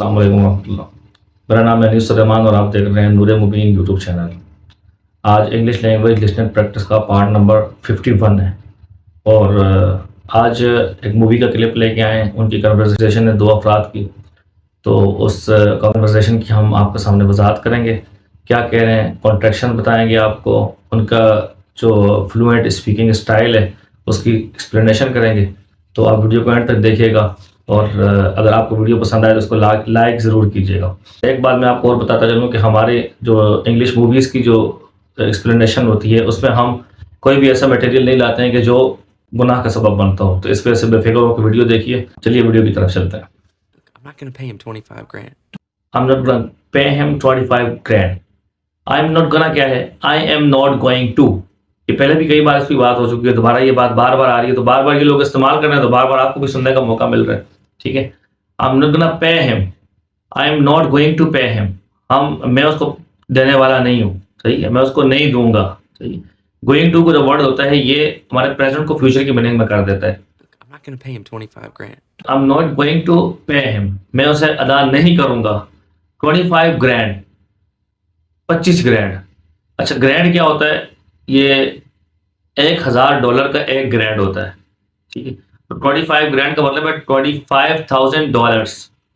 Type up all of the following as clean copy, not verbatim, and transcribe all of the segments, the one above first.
अस्सलाम वालेकुम रहमतुल्लाह। मेरा नाम है अनीस सुलेमान और आप देख रहे हैं नूर मुबीन यूट्यूब चैनल। आज इंग्लिश लैंग्वेज लिसनिंग प्रैक्टिस का पार्ट नंबर 51 है और आज एक मूवी का क्लिप लेके आए हैं। उनकी कन्वर्सेशन है दो अफराद की, तो उस कन्वर्सेशन की हम आपके सामने वजाहत करेंगे, क्या कह रहे हैं, कॉन्ट्रैक्शन बताएंगे आपको, उनका जो फ्लुएंट स्पीकिंग स्टाइल है उसकी एक्सप्लेनेशन करेंगे। तो आप वीडियो को एंड तक देखिएगा और अगर आपको वीडियो पसंद आए तो उसको लाइक ज़रूर कीजिएगा। एक बात मैं आपको और बताता चलूँ कि हमारे जो इंग्लिश मूवीज़ की जो एक्सप्लेनेशन होती है उसमें हम कोई भी ऐसा मटेरियल नहीं लाते हैं कि जो गुनाह का सबब बनता हो, तो इस वजह से बेफिक्र होकर वीडियो देखिए। चलिए वीडियो की तरफ चलते हैं। I'm not going to pay him 25 grand. I'm not gonna pay him 25 grand. I'm not gonna क्या है, I am not going to। ये पहले भी कई बार इसकी बात हो चुकी है, दोबारा ये बात बार बार आ रही है, तो बार बार ये लोग इस्तेमाल कर रहे हैं, तो बार बार आपको भी सुनने का मौका मिल रहा है। ठीक है, I'm not gonna pay him, I am not going to pay him। मैं उसको देने वाला नहीं हूँ, सही है, मैं उसको नहीं दूंगा, सही है। गोइंग टू का जो वर्ड होता है ये हमारे प्रेजेंट को फ्यूचर की मीनिंग में कर देता है। I'm not going to pay him 25 grand. I'm not going to pay him, मैं उसे अदा नहीं करूंगा 25 ग्रैंड, 25 ग्रैंड। अच्छा, ग्रैंड क्या होता है? ये $1000 का एक ग्रैंड होता है, ठीक है। तो 25 ग्रैंड का मतलब है $25,000,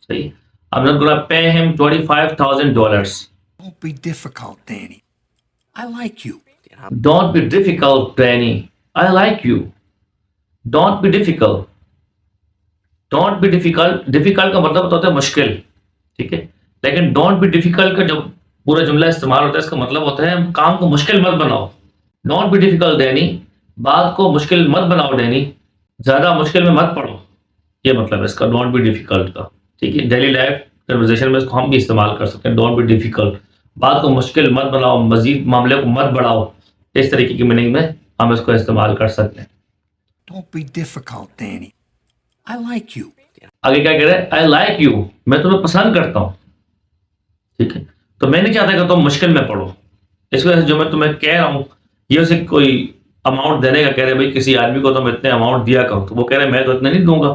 सही। I'm not gonna pay him $25,000। Don't be difficult, Danny. I like you. Don't be difficult, Danny, I like you। Don't be difficult, don't be difficult. Difficult का मतलब होता है मुश्किल, ठीक है, लेकिन डोंट बी डिफिकल्ट का जब पूरा जुमला इस्तेमाल होता है इसका मतलब होता है काम को मुश्किल मत बनाओ। डोंट बी डिफिकल्ट डैनी, बात को मुश्किल मत बनाओ डैनी, ज़्यादा मुश्किल में मत पड़ो, ये मतलब है इसका डोंट बी डिफिकल्ट का। ठीक है, डेली लाइफ कन्वर्सेशन में इसको हम भी इस्तेमाल कर सकते हैं। डोंट बी डिफिकल्ट, बात को मुश्किल मत बनाओ, मजीद मामले को मत बढ़ाओ, इस तरीके की मीनिंग में हम इसको इस्तेमाल कर सकते हैं। Don't be difficult, Danny. I like you. आगे क्या कह रहे हैं? आई लाइक यू, मैं तुम्हें पसंद करता हूँ, ठीक है। तो मैं नहीं चाहता कि तुम मुश्किल में पड़ो, इस वजह से जो मैं तुम्हें कह रहा हूँ ये उसे कोई अमाउंट देने का कह रहे भाई किसी आदमी को तुम इतने अमाउंट दिया करो, तो वो कह रहे मैं तो इतने नहीं दूंगा,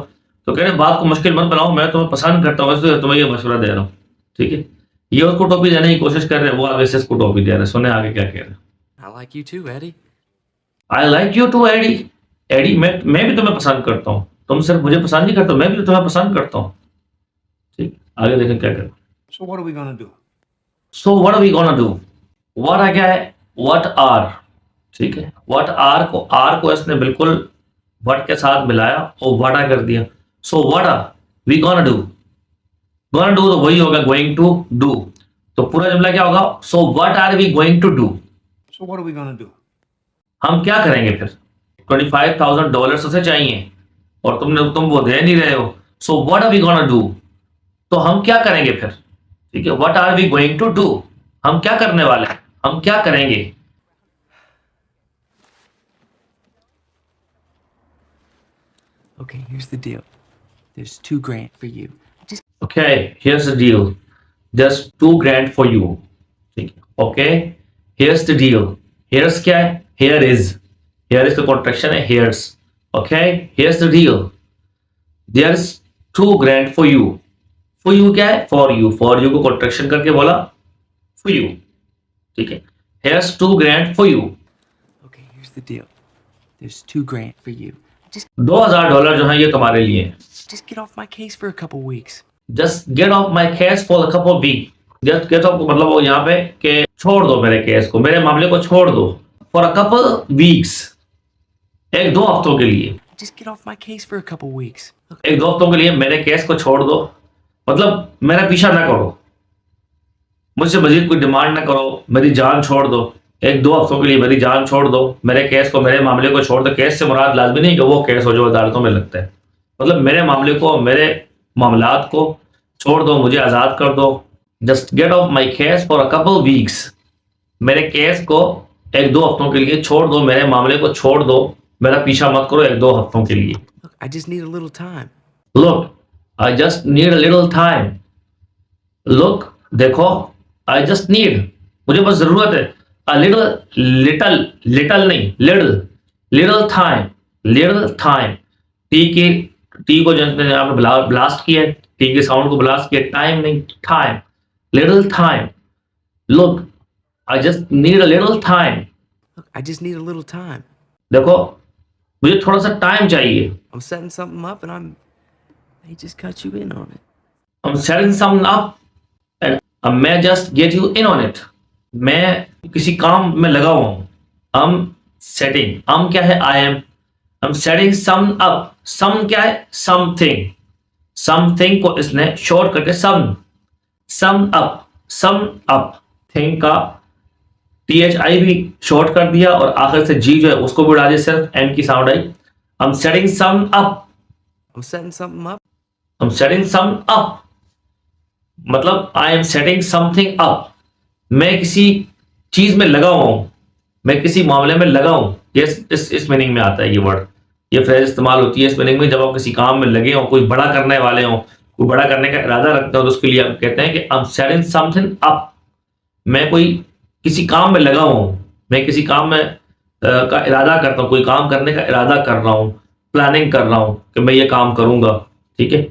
तो कह रहे बात को मुश्किल मत बनाओ, मैं तुम्हें पसंद करता हूँ, इसलिए तुम्हें ये मशवरा दे रहा हूँ, ठीक है। ये उसको टोपी देने की कोशिश कर रहे हैं, वो आगे से इसको टोपी दे रहे हैं। सुने आगे क्या कह रहे हैं। I like you too, Eddie. I like you too Eddie, Eddie मैं भी तुम्हें पसंद करता हूँ, तुम सिर्फ मुझे पसंद नहीं करते, मैं भी तुम्हें पसंद करता हूँ, ठीक। आगे देखें क्या करें। So what are we gonna do? So what are we gonna do, what आ गया है व्हाट आर, ठीक है। व्हाट आर को इसने बिल्कुल व्हाट के साथ मिलाया और व्हाटा कर दिया। So what are we gonna do, gonna do तो वही होगा गोइंग टू डू, तो पूरा जुमला क्या होगा? So what are we going to do, So what are we gonna do? हम क्या करेंगे फिर। $25,000 उसे चाहिए और तुम वो दे नहीं रहे हो, so what are we gonna do, तो हम क्या करेंगे फिर, ठीक है। What are we going to do, हम क्या करने वाले हैं, हम क्या करेंगे। Okay, here's the deal. There's $2 grand for you. Just okay, here's the deal, just 2 grand for you, ठीक है। Okay, here's the deal, here's क्या है? हियर इज का कॉन्ट्रैक्शन है here's. Okay, here's the deal, there's 2 grand for you. For you क्या है? For you को contraction करके बोला फॉर यू, ठीक है। Here's 2 grand for you. okay, here's the deal. There's $2 grand for you. Just $2,000 जो है ये तुम्हारे लिए। just get off my case for a couple weeks. Just get off my case for a couple week, just get off मतलब वो यहाँ पे कि छोड़ दो मेरे केस को, मेरे मामले को छोड़ दो। फॉर अ कपल वीक्स, 1-2 हफ्तों के लिए, Just get off my case for a couple weeks. 1-2 हफ्तों के लिए मेरे केस को छोड़ दो, मतलब मेरा पीछा ना करो, मुझसे मजीद कोई डिमांड ना करो, मेरी जान छोड़ दो। 1-2 हफ्तों के लिए मेरी जान छोड़ दो, मेरे केस को, मेरे मामले को छोड़ दो। केस से मुराद लाजमी नहीं कि वो केस हो जो अदालतों में लगता है, मतलब मेरे मामले को, मेरे मामलात को छोड़ दो, मुझे आज़ाद कर दो। Just get off my case for a couple weeks, मेरे केस को 1-2 हफ्तों के लिए छोड़ दो, मेरे मामले को छोड़ दो, मेरा पीछा मत करो 1-2 हफ्तों के लिए। Look, I just need a little time. Look, I just need a little time. Look, देखो, I just need, मुझे बस जरूरत है, a little नहीं, little time, टी को आपने ब्लास्ट किया है, टी के साउंड को ब्लास्ट किया, टाइम नहीं, time, little time, look I just need a little time, Look, I just need a little time. देखो मुझे थोड़ा सा टाइम चाहिए, I'm setting something up and I just cut you in on it. I'm setting something up and I may just get you in on it. मैं किसी काम में लगा हुआ हूँ, I'm setting, क्या है, I am, I'm setting some up, some क्या है, something, something को इसने शॉर्ट करके sum up, thing का THI भी शॉर्ट कर दिया और आखिर से G जो है उसको भी उड़ा दिया, सिर्फ M की sound I, I'm setting some up, I'm setting something up. I'm setting some up, मतलब I am setting something up, मैं किसी चीज में लगा हुआ हूं, मैं किसी मामले में लगा हूं, ये इस मीनिंग में आता है ये वर्ड, ये फ्रेज इस्तेमाल होती है इस मीनिंग में, जब आप किसी काम में लगे हो, कोई बड़ा करने वाले हो, कोई बड़ा करने का इरादा रखते हो, तो उसके लिए आप कहते हैं कि I'm setting something up, मैं कोई किसी काम में लगा हुआ हूं, मैं किसी काम में का इरादा करता हूं, कोई काम करने का इरादा कर रहा हूं, प्लानिंग कर रहा हूं कि मैं ये काम करूंगा, ठीक है,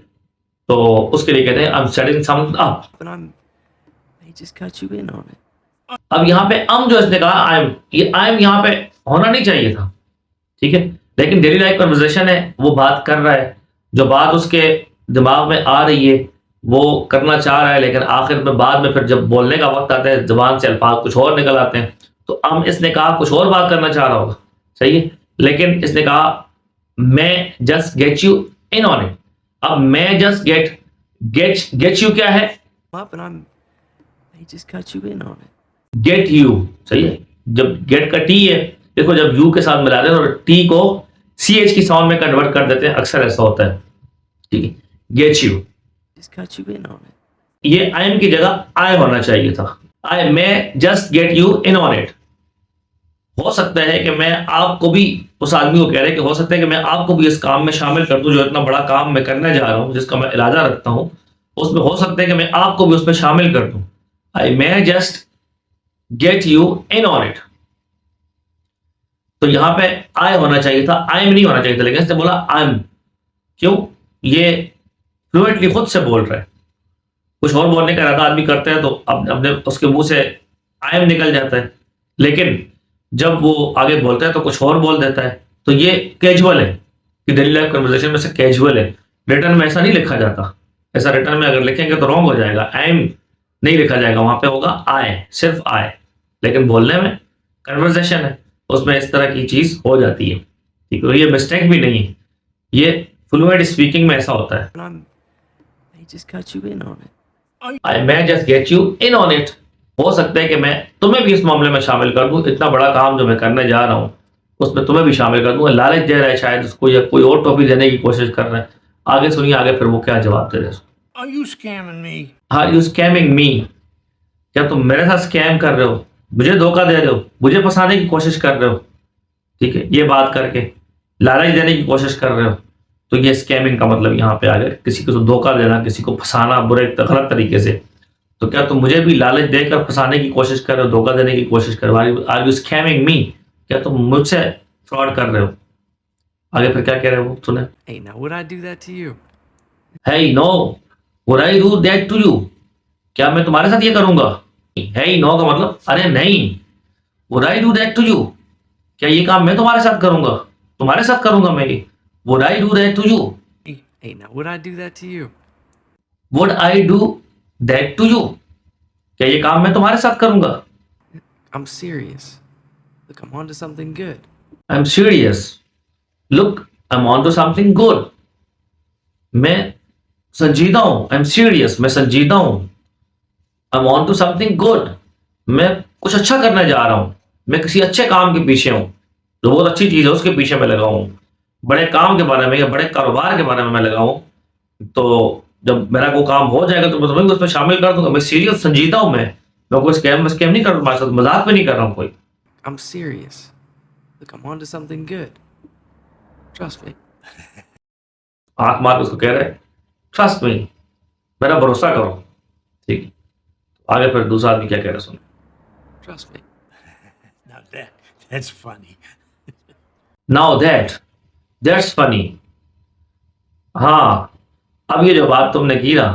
तो उसके लिए कहते हैं I'm setting something up. And I just cut you in on it. अब यहाँ पे जो इसने कहा आई एम, ये आई एम यहाँ पे होना नहीं चाहिए था, ठीक है, लेकिन डेली लाइफ कन्वर्सेशन है, वो बात कर रहा है, जो बात उसके दिमाग में आ रही है वो करना चाह रहा है, लेकिन आखिर में बाद में फिर जब बोलने का वक्त आता है जुबान से अल्फाज कुछ और निकल आते हैं, तो इसने कहा कुछ और बात करना चाह रहा होगा, सही है, लेकिन इसने कहा मैं just get you in on it. अब मैं जस्ट गेट यू क्या है, Up and I just cut you in on it. Get you, सही है, जब गेट का टी है, देखो जब यू के साथ मिला देते हैं और टी को सी एच की साउंड में कन्वर्ट कर देते हैं, अक्सर ऐसा होता है, ठीक है, get you, Just cut you in on it. ये आई एम की जगह आई होना चाहिए था, I may just get you in on it. हो सकता है कि मैं आपको भी, उस आदमी को कह रहे हैं कि हो सकता है कि मैं आपको भी इस काम में शामिल कर दूं, जो इतना बड़ा काम मैं करने जा रहा हूं, जिसका मैं इरादा रखता हूं, उसमें हो सकता है कि मैं आपको भी उसमें शामिल कर दूं. I may just get you in on it. तो यहां पे आई होना चाहिए था, आई एम नहीं होना चाहिए था, लेकिन इसने बोला आई एम. क्यों? ये फ्लुएंटली खुद से बोल रहा है. कुछ और बोलने का इरादा आदमी करता है तो अपने उसके मुंह से आई एम निकल जाता है, लेकिन जब वो आगे बोलता है तो कुछ और बोल देता है. तो ये कैजुअल है कि डेली लाइफ कन्वर्सेशन में से कैजुअल है. रिटर्न में ऐसा नहीं लिखा जाता, ऐसा रिटर्न में अगर लिखेंगे तो रॉन्ग हो जाएगा, आई एम नहीं लिखा जाएगा, वहां पे होगा आई, सिर्फ आई, लेकिन बोलने में कन्वर्सेशन है, उसमें इस तरह की चीज हो जाती है, ठीक है. ये मिस्टेक भी नहीं है, ये फ्लुएंट स्पीकिंग में ऐसा होता है. And I just cut you in on it. I may just get you in on it. हो सकता है कि मैं तुम्हें भी इस मामले में शामिल कर दूं, इतना बड़ा काम जो मैं करने जा रहा हूं उसमें तुम्हें भी शामिल कर दूं. लालच दे रहा है शायद उसको, या कोई और टॉपिक देने की कोशिश कर रहा है. आगे सुनिए, आगे फिर वो क्या जवाब दे रहे हैं. Are you scamming me? Are you scamming me, क्या तुम मेरे साथ स्कैम कर रहे हो, मुझे धोखा दे रहे हो, मुझे फंसाने की कोशिश कर रहे हो, ठीक है, ये बात करके लालच देने की कोशिश कर रहे हो. तो ये स्कैमिंग का मतलब यहाँ पे आ गया, किसी को धोखा देना, किसी को फंसाना बुरे गलत तरीके से. तो क्या तुम मुझे भी लालच देकर फंसाने की कोशिश कर रहे हो, धोखा देने की कोशिश कर रहे हो. आर यू स्कैमिंग मी, क्या तुम मुझसे फ्रॉड कर रहे हो. आगे फिर क्या कह रहे हो सुने. Hey, now would I do that to you? Hey no, would I do that to you, क्या मैं तुम्हारे साथ ये करूंगा. Hey no का मतलब अरे नहीं. Would I do that to you, क्या ये काम मैं तुम्हारे साथ करूंगा, तुम्हारे साथ करूंगा मैं ये. Would I do that to you, Hey, now would I do that to you? would I do that to you, क्या ये काम मैं तुम्हारे साथ करूंगा. I'm serious. Look, I'm onto something good. I'm serious, look I'm on to something good. मैं संजीदा हूं, I'm serious, मैं संजीदा हूं. I'm on to something good, मैं कुछ अच्छा करने जा रहा हूं, मैं किसी अच्छे काम के पीछे हूं, जो बहुत अच्छी चीज है उसके पीछे मैं लगा हूं, बड़े काम के बारे में या बड़े कारोबार के बारे में मैं लगा हूं. तो जब मेरा वो काम हो जाएगा तो मैं तुम्हें उसमें शामिल कर दूंगा. मैं सीरियस संजीदा हूं, मैं कोई स्कैम नहीं कर रहा हूं, मजाक में नहीं कर रहा हूं कोई. I'm serious. Look, I'm onto something good. Trust me. आंख मार के उसको कह रहे हैं ट्रस्ट मी, मेरा भरोसा करो, ठीक है. आगे फिर दूसरा आदमी क्या कह रहा है सुनो. Trust me. Now that's funny. Now that's funny. हाँ अब ये जो बात तुमने की ना,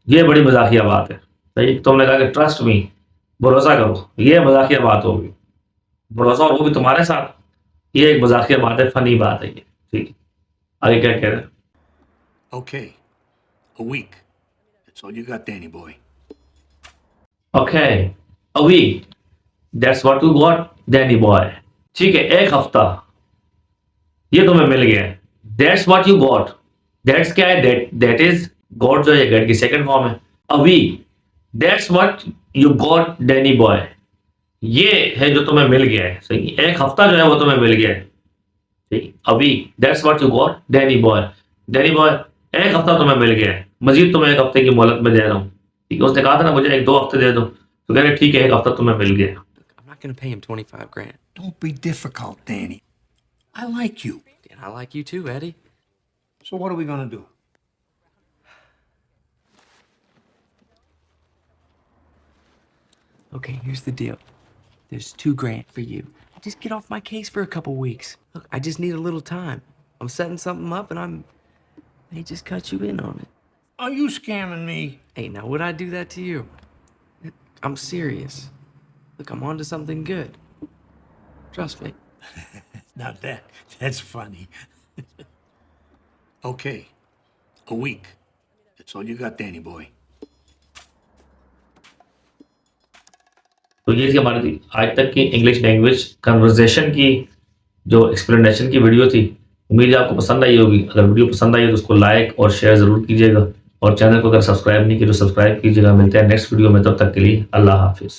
ये बड़ी मजाकिया बात है। सही, तुमने कहा कि ट्रस्ट मी, भरोसा करो, ये मजाकिया बात होगी। भरोसा और वो भी तुम्हारे साथ, ये एक मजाकिया बात है, फनी बात है ये। ठीक है, आगे क्या कह रहे हैं? Okay. A week. That's all you got, Danny boy. Okay, a week, that's what you got Danny boy. ठीक है, एक हफ्ता, ये तुम्हें मिल गया है। That's what you got, that's क्या है? दैट इज गॉट, जो है गेट की सेकंड फॉर्म है। A week, that's what you got Danny boy, ये है जो तुम्हें मिल गया है। सही, एक हफ्ता जो है वो तुम्हें मिल गया है। ठीक, a week, that's what you got Danny boy. Danny boy, एक हफ्ता तुम्हें मिल गया है, मजीद तुम्हें एक हफ्ते की मोहलत में दे रहा हूँ। ठीक है, उसने कहा था ना मुझे 1-2 हफ्ते दे दो, तो कह रहे ठीक है, एक हफ्ता तुम्हें मिल गया। I'm not gonna pay him 25 grand. Don't be difficult, Danny. I like you. And I like you too, Eddie. So what are we gonna do? Okay, here's the deal. There's 2 grand for you. Just get off my case for a couple weeks. Look, I just need a little time. I'm setting something up and I may just cut you in on it. Are you scamming me? Hey, now would I do that to you? I'm serious. Look, I'm on to something good. Trust me. Now that's funny. Okay. A week. That's all you got, Danny boy. तो ये थी हमारी आज तक की English language conversation की जो explanation की वीडियो थी। उम्मीद है आपको पसंद आई होगी। अगर वीडियो पसंद आई है तो उसको लाइक और शेयर ज़रूर कीजिएगा, और चैनल को अगर सब्सक्राइब नहीं किया तो सब्सक्राइब कीजिएगा। मिलते हैं नेक्स्ट वीडियो में, तब तक के लिए अल्लाह हाफिज़।